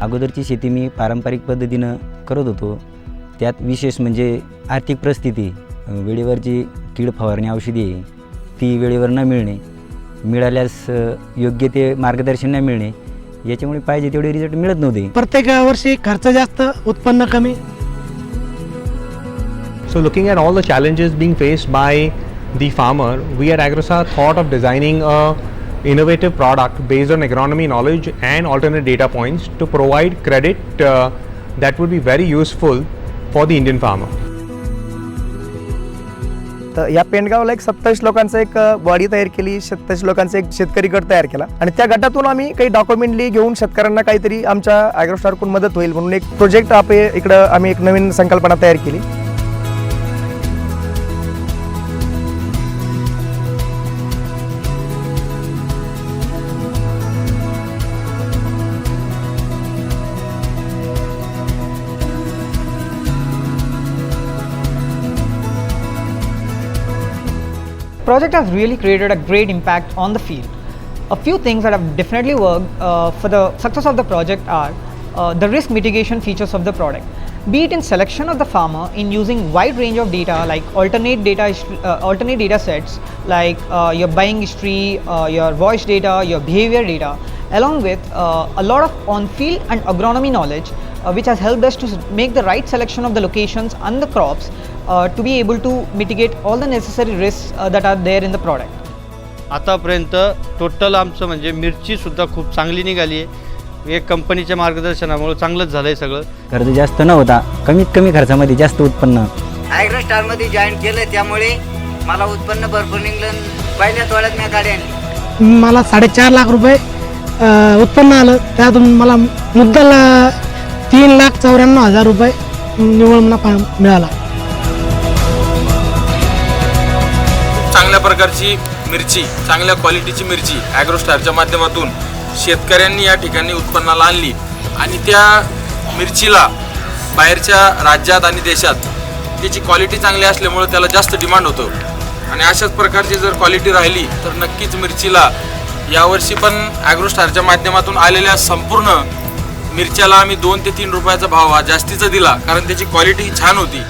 अगोदरची शेती मी पारंपरिक पद्धतीनं करत होतो. त्यात विशेष म्हणजे आर्थिक परिस्थिती, वेळेवरची कीड फवारणी औषधी आहे ती वेळेवर न मिळणे, मिळाल्यास योग्य ते मार्गदर्शन न मिळणे, याच्यामुळे पाहिजे तेवढे रिझल्ट मिळत नव्हते. प्रत्येक वर्षी खर्च जास्त, उत्पन्न कमी. So looking at all the challenges being faced by the farmer, we at Agrostar thought of designing a innovative product based on agronomy knowledge and alternate data points to provide credit that would be very useful for the Indian farmer. तर या पेंडगावला एक 27 लोकांचं एक body तयार केली, 27 लोकांचा एक शेतकरी गट तयार केला आणि त्या गटातून आम्ही काही डॉक्युमेंटली घेऊन शेतकऱ्यांना काहीतरी आमच्या ॲग्रोस्टारकडून मदत होईल म्हणून एक प्रोजेक्ट इकडं आम्ही एक नवीन संकल्पना तयार केली. Project has really created a great impact on the field. A few things that have definitely worked for the success of the project are the risk mitigation features of the product, be it in selection of the farmer in using wide range of data like alternate data sets like your buying history, your voice data, your behavior data, along with a lot of on-field and agronomy knowledge which has helped us to make the right selection of the locations and the crops to be able to mitigate all the necessary risks that are there in the product. आतापर्यंत total आमचं म्हणजे मिरचीसुद्धा खूप चांगली निघाली आहे. एक कंपनीच्या मार्गदर्शनामुळे चांगलंच झालं आहे सगळं. खर्च जास्त न होता कमीत कमी खर्चामध्ये जास्त उत्पन्न. ॲग्रोस्टारमध्ये जॉईन केलं त्यामुळे मला उत्पन्न भरपूर निघलं. पहिल्या तोड्यात मी गाडी आणली. मला 4.5 लाख रुपये उत्पन्न आलं. त्यातून मला मुद्दल 3,94,000 रुपये निव्वळ नफा मिळाला. चांगल्या प्रकारची मिरची, चांगल्या क्वालिटीची मिरची ॲग्रोस्टारच्या माध्यमातून शेतकऱ्यांनी या ठिकाणी उत्पन्नाला आणली आणि त्या मिरचीला बाहेरच्या राज्यात आणि देशात त्याची क्वालिटी चांगली असल्यामुळे त्याला जास्त डिमांड होतं आणि अशाच प्रकारची जर क्वालिटी राहिली तर नक्कीच मिरचीला यावर्षी पण ॲग्रोस्टारच्या माध्यमातून आलेल्या संपूर्ण मिरच्याला आम्ही 2 ते 3 रुपयाचा भाव हा जास्तीचा दिला कारण त्याची क्वालिटी छान होती.